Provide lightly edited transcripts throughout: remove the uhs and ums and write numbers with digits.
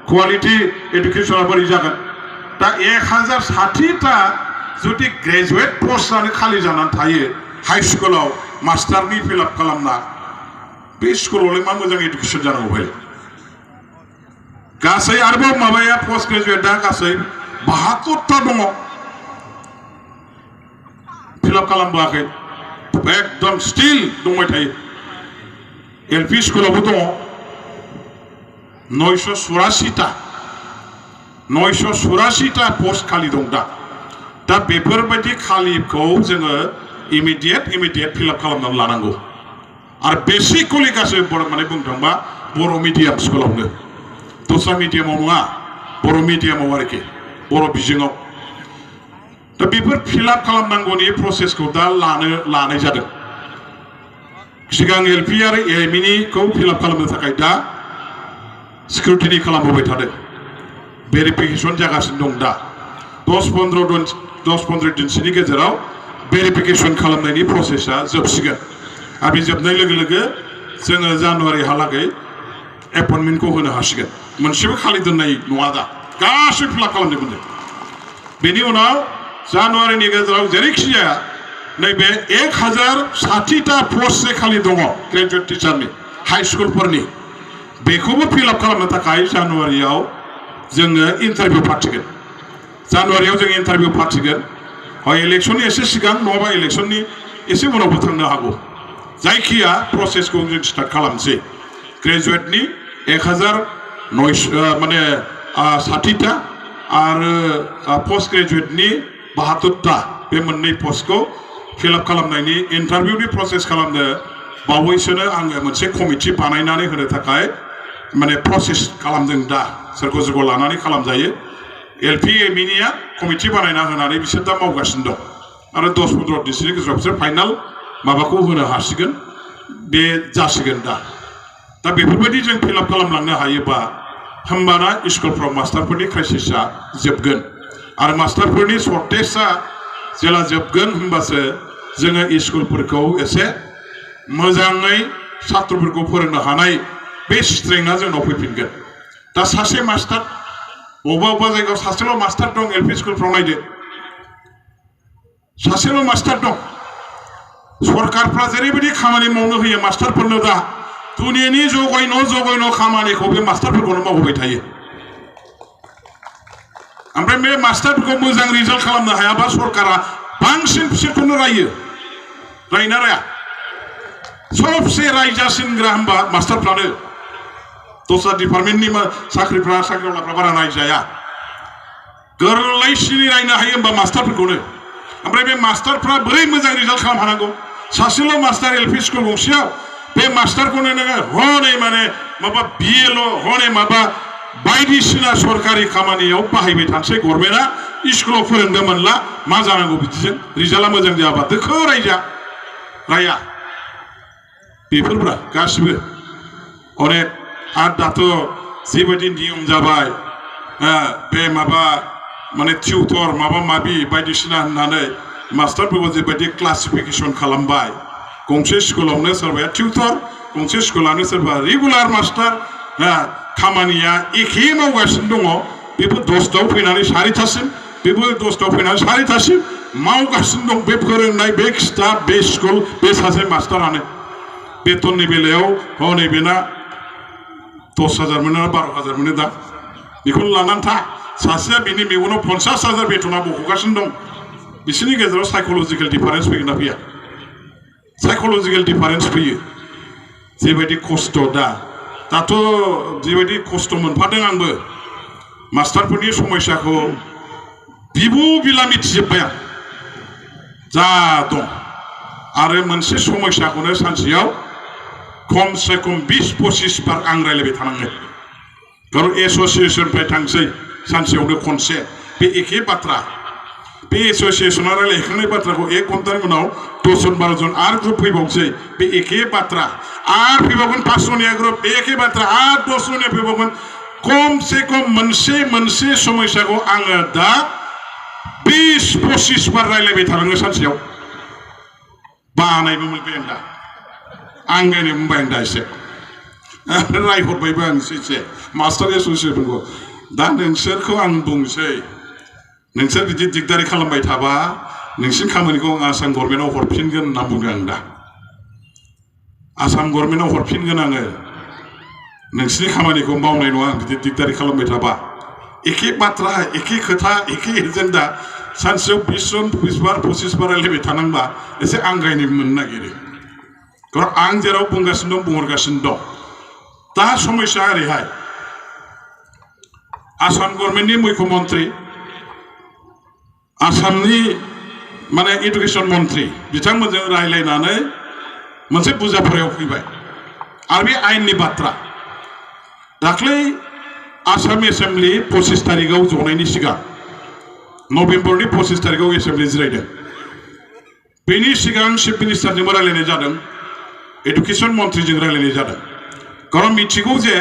quality एडुकेशना बोरै जागोन दा 1060टा जुदि ग्रेजुवेट पोस्टआनो खालि जानानै थायो हाई स्कुलाव मास्टारनि फिलआप खालामना बे स्कुलावलाय मा मोजां एडुकेशन जानांगौ बेलाय गासै आरोबाव माबाया पोस्ट ग्रेजुवेटआ गासै 72टा दङ फिलआप खालामबोआखै एकदम स्टिल दंबाय थायो एलपि स्कुलावबो दङ 984टा पोस्ट खालि दं दा बेफोरबायदि खालिखौ जोङो इमिडिएट फिलआप खालामनानै लानांगौ आरो बेसिकलि गासै माने बुंनो थांबा बर' मिडियाम स्कुलावनो दस्रा मिडियामाव नङा बर' मिडियामाव आरोखि बर' बिजोङाव दा बेफोर फिलआप खालामनांगौनि प्रसेसखौ दा लानाय जादों सिगां एलपि आरो एमइनिखौ फिलआप खालामनो थाखाय दा स्क्रुटिनि खालामबोबाय थादों भेरिफिकेसन जागासिनो दं दा 10-15 दिनसोनि गेजेराव भेरिफिकेसन खालामनायनि प्रसेसा जोबसिगोन आरो बे जोबनाय लोगो लोगो जोङो जानुवारिहालागै एपइन्टमेन्टखौ होनो हासिगोन मोनसेबो खालि दोननाय नङा दा गासै फिलआप खालामजोबगोन बेनि उनाव जानुवारिनि गेजेराव जेरैखि जाया नैबे 1060टा पस्टसो खालि दङ ग्रेजुवेट टिचारनि हाई स्कुलफोरनि बेखौबो फिलआप खालामनो थाखाय जानुवारियाव जोङो इन्टारभिउ फाथिगोन जानुवारियाव जों इन्टारभिउ फाथिगोन इलेक्शननि एसे सिगां नङाबा इलेक्शननि एसे उनावबो थांनो हागौ जायखिया प्रसेसखौ जों स्टार्ट खालामसै ग्रेजुवेटनि 1060टा आरो पोस्ट ग्रेजुवेटनि 72टा बे मोननै पोस्टखौ फिलआप खालामनायनि इन्टारभिउनि प्रसेस खालामनो बावैसोनो आङो मोनसे कमिटि बानायनानै होनो थाखाय माने प्रसेस खालामदों दा सोरखौ लानानै खालामजायो एलपि एमइनिया कमिटि बानायना होनानै बिसोर दा मावगासिनो दं आरो 10-15 दिनसोनि गेजेराव बिसोर फाइनाल माबाखौ होनो हासिगोन बे जासिगोन दा बेफोरबायदि जों फिलआप खालामलांनो हायोबा होमबाना स्कुलफ्राव मास्टारफोरनि क्राइसिसआ जोबगोन आरो मास्टारफोरनि सर्टेजआ जेला जोबगोन होमबासो जोङो स्कुलफोरखौ एसे मोजाङै छात्रफोरखौ फोरोंनो हानाय बे स्ट्रेंथआ जोंनाव फैफिनगोन दा सासे मास्टार बबेबा जायगायाव सासेल' मास्टार दं एलपि स्कुलफ्राव नायदो सासेल' मास्टार दं सरकारफ्रा जेरैबायदि खामानि मावनो होयो मास्टारफोरनो दा दुनियानि जगायन' खामानिखौ बे मास्टारफोरखौनो मावहोबाय थायो ओमफ्राय बे मास्टारफोरखौ मोजां रिजाल्ट खालामनो हायाबा सरकारा बांसिन बिसोरखौनो रायना राया सबसे रायजासिनग्रा होनबा मास्टारफ्रानो दस्रा डिपार्टमेन्टनि साख्रिआवलाफ्रा बारा नायजाया गोरलैसिनै रायनो हायो होनबा मास्टारफोरखौनो ओमफ्राय बे मास्टारफ्रा बोरै मोजां रिजाल्ट खालामनो हानांगौ सासेल' मास्टार एलपि स्कुल गंसेयाव बे मास्टारखौनो नोङो हनै माने माबा बिएल' हनै माबा बायदिसिना सरकारि खामानियाव बाहायबाय थानोसै गभर्नमेन्टआ स्कुलाव फोरोंनो मोनला मा जानांगौ बिदिजों रिजाल्टआ मोजां जायाबा दोखो राया बेफोरब्रा गासिबो अनेक आरो दाथ' जेबायदि नियम जाबाय बे माबा माने टिउटर माबा माबि बायदिसिना होननानै मास्टारफोरखौ जेबायदि क्लासिफिकेसन खालामबाय गंसे स्कुलावनो सोरबाया टिउटर गंसे स्कुलावनो सोरबा रेगुलार मास्टार खामानिया एखे मावगासिनो दङ बेबो 10टायाव फैनानै 4टासिम बेबो 10टायाव फैनानै 4टासिम मावगासिनो दं बे फोरोंनाय बे स्टाफ बे स्कुल बे सासे मास्टारानो बेथननि बेलायाव हनै बेना 10,000 मोनो 12,000 मोनो दा बेखौनो लानानै था सासेया बिनि मेगनाव 50,000 बेथना बख'गासिनो दं बिसोरनि गेजेराव साइक'लजिकेल डिफारेन्स फैगोन ना फैया साइक'लजिकेल डिफारेन्स फैयो जेबायदि खस्थ' दाथ' जेबायदि खस्थ' मोनफादों आंबो मास्टारफोरनि समस्याखौ बिला मिथिजोब्बाय आं जा दं आरो मोनसे समस्याखौनो सानसेयाव खमसे खम 20-25 बार आं रायलायबाय थानाङो खारन एस'सियेसननिफ्राय थांसै सानसेयावनो खनसे बे एखे बाथ्रा बे एस'सियेसना रायलायखांनाय बाथ्राखौ 1 घन्टानि उनाव 10-12 जन आरो ग्रुप फैबावसै बे एखे बाथ्रा आरो फैबावगोन 5 जनिया ग्रुप बे एखे बाथ्रा आरो 10 जनिया फैबावगोन खमसे खम मोनसे समस्याखौ आङो दा 20-25 बार रायलायबाय थानाङो सानसेयाव बानायबो मोनबाय आं दा आंगायनो मोनबाय आं दा एसे रायहरबायबो आं एसे मास्टार एस'सियेसनखौ दा नोंसोरखौ आं बुंसै नोंसोर बिदि दिगदारि खालामबाय थाबा नोंसिनि खामानिखौ आसाम गभर्नमेन्टआव हरफिनगोन होनना बुंदों आं दा आसाम गभर्नमेन्टआव हरफिनगोन आङो नोंसिनि खामानिखौ मावनाय नङा आं बिदि दिगदारि खालामबाय थाबा एखे बाथ्रा एखे खोथा एखे एजेन्डा सानसेयाव 20 जन 20 बार 25 बार रायलायबाय थानांबा एसे आंगायनो मोननो नागिरो कारण आं जेराव बुंगासिनो दं बुंहरगासिनो दं दा समस्या ओरैहाय आसाम गभर्नमेन्टनि मुख्यमन्त्रि आसामनि माने एडुकेशन मन्त्रि बिथांमोनजों रायलायनानै मोनसे बुजाफोरायाव फैबाय आरो बे आयेननि बाथ्रा दाख्लै आसाम एसेम्बलि 25 तारिखआव जनायनि सिगां नभेम्बरनि 25 तारिखआव एसेम्बलि जिरायदों बेनि सिगां चिफ मिनिस्टारजोंबो रायलायनाय जादों एडुकेशन मन्त्रिजों रायलायनाय जादों कारण मिथिगौ जे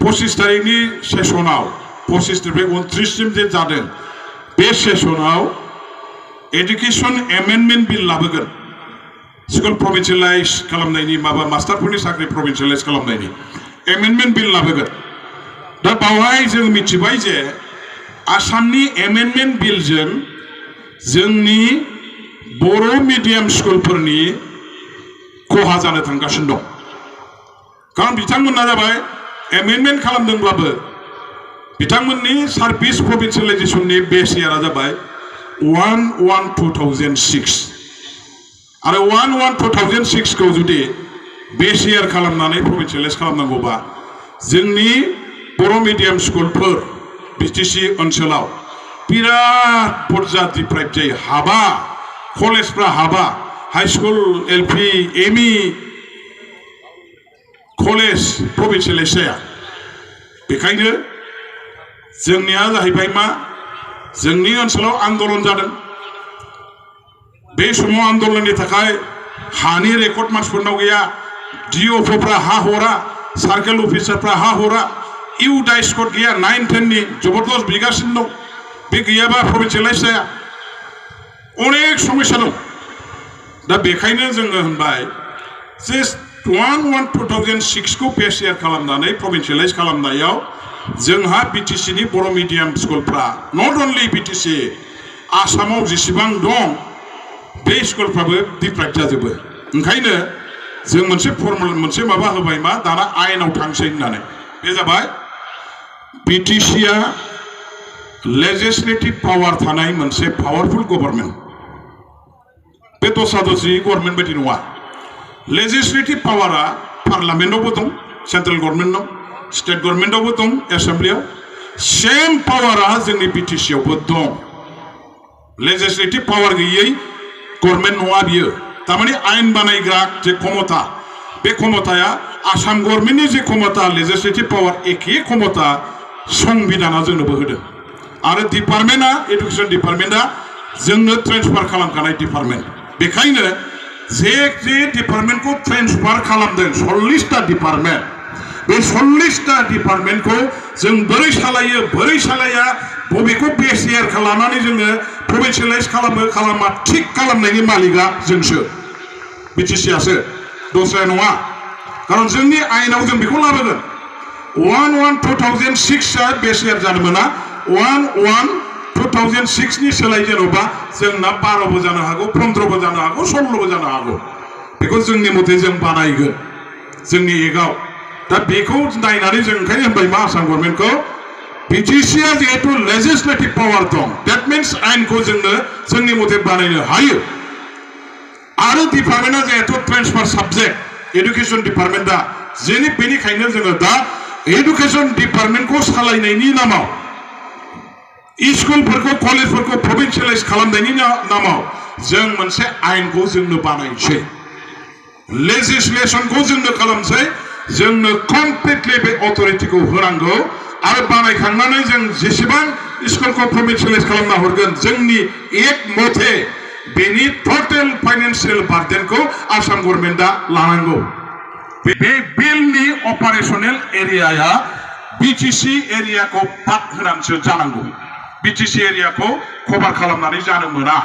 25 तारिखनि सेसनाव 25 निफ्राय 29 सिम जे जादों बे सेसनाव एडुकेशन एमेन्डमेन्ट बिल लाबोगोन स्कुल प्रभिन्सियेलाइज खालामनायनि माबा मास्टारफोरनि साख्रि प्रभिन्सियेलाइज खालामनायनि एमेन्डमेन्ट बिल लाबोगोन दा बावहाय जों मिथिबाय जे आसामनि एमेन्डमेन्ट बिलजों जोंनि बर' मिडियाम स्कुलफोरनि खहा जानो थांगासिनो दं कारण बिथांमोना जाबाय एमेन्डमेन्ट खालामदोंब्लाबो बिथांमोननि सार्भिस प्रभिन्सियेलाइजेसननि बेस इयारा जाबाय 1/1/2006 आरो 1/1/2006 खौ जुदि बेस इयार खालामनानै प्रभिन्सियेलाइज खालामनांगौबा जोंनि बर' मिडियाम स्कुलफोर बिटिसि ओनसोलाव बिराद बुरजा डिप्राइभ जायो हाबा कलेजफ्रा हाबा high school LP ME college provincialise जाया बेखायनो जोंनिया जाहैबाय मा जोंनि ओनसोलाव आन्दलन जादों बे समाव आन्दलननि थाखाय हानि रेकर्ड मानसिफोरनाव गैया डिअफोफ्रा हा हरा सार्केल अफिसारफ्रा हा हरा इउ डाइस कड गैया 9-10 नि जबरदस्त बिगासिनो दं बे गैयाबा प्रभिन्सियेलाइज जाया अनेक समस्या दं दा बेखायनो जोङो होनबाय जे 1/1/2006 खौ बेस इयार खालामनानै प्रभिन्सियेलाइज खालामनायाव जोंहा बिटिसिनि बर' मिडियाम स्कुलफ्रा नट अनलि बिटिसि आसामाव जेसेबां दं बे स्कुलफ्राबो डिप्राइभ जाजोबो ओंखायनो जों मोनसे फर्मुला मोनसे माबा होबाय मा दाना आयेनाव थांसै होननानै बे जाबाय बिटिसिआ लेजिस्लेटिभ पावार थानाय मोनसे पावारफुल गभर्नमेन्ट बे दस्रा दस्रि गभर्नमेन्ट बायदि नङा लेजिस्लेटिभ पावारा पार्लामेन्टआवबो दं सेन्ट्रेल गभर्नमेन्टआव स्टेट गभर्नमेन्टआवबो दं एसेम्बलियाव सेम पावारा जोंनि बिटिसिआवबो दं लेजिस्लेटिभ पावार गैयै गभर्नमेन्ट नङा बियो तारमाने आयेन बानायग्रा जे क्षमता बे क्षमताया आसाम गभर्नमेन्टनि जे क्षमता लेजिस्लेटिभ पावार एखे क्षमता संबिधाना जोंनोबो होदों आरो डिपार्टमेन्टआ एडुकेशन डिपार्टमेन्टआ जोंनो ट्रेन्सफार खालामखानाय डिपार्टमेन्ट बेखायनो जे डिपार्टमेन्टखौ ट्रेन्सफार खालामदों 40टा डिपार्टमेन्ट बे 40टा डिपार्टमेन्टखौ जों बोरै सालायो बोरै सालाया बबेखौ बेस इयार खालामनानै जोङो प्रभिन्सियेलाइज खालामो खालामा थिक खालामनायनि मालिकआ जोंसो बिटिसिआसो दस्राया नङा कारण जोंनि आयेनाव जों बेखौ लाबोगोन 1/1/2006 आ बेस इयार जानो मोना 1/1/2006 नि सोलाय जेन'बा जोंना 12बो जानो हागौ 15बो जानो हागौ 16बो जानो हागौ बेखौ जोंनि मथे जों बानायगोन जोंनि एकआव दा बेखौ नायनानै जों ओंखायनो होनबाय मा आसाम गभर्नमेन्टखौ बिटिसिआ जिहेतु लेजिस्लेटिभ पावार दं दैट मीन्स आयेनखौ जोंनो जोंनि मथे बानायनो हायो आरो डिपार्टमेन्टआ जिहेतु ट्रेन्सफार साबजेक्ट एडुकेशन डिपार्टमेन्टआ जेनि बेनिखायनो जोङो दा एडुकेशन डिपार्टमेन्टखौ सालायनायनि नामाव स्कुलफोरखौ कलेजफोरखौ प्रभिन्सियेलाइज खालामनायनि नामाव जों मोनसे आयेनखौ जोंनो बानायसै लेजिस्लेशनखौ जोंनो खालामसै जोंनो कमप्लिटलि बे अथरिटिखौ होनांगौ आरो बानायखांनानै जों जेसेबां स्कुलखौ प्रभिन्सियेलाइज खालामना हरगोन जोंनि एक मथे बेनि टटेल फाइनान्सियेल बार्डेनखौ आसाम गभर्नमेन्टआ लानांगौ बे बिलनि अपारेशनेल एरियाया बिटिसि एरियाखौ बाद होनानैसो जानांगौ बिटिसि एरियाखौ कभार खालामनानै जानो मोना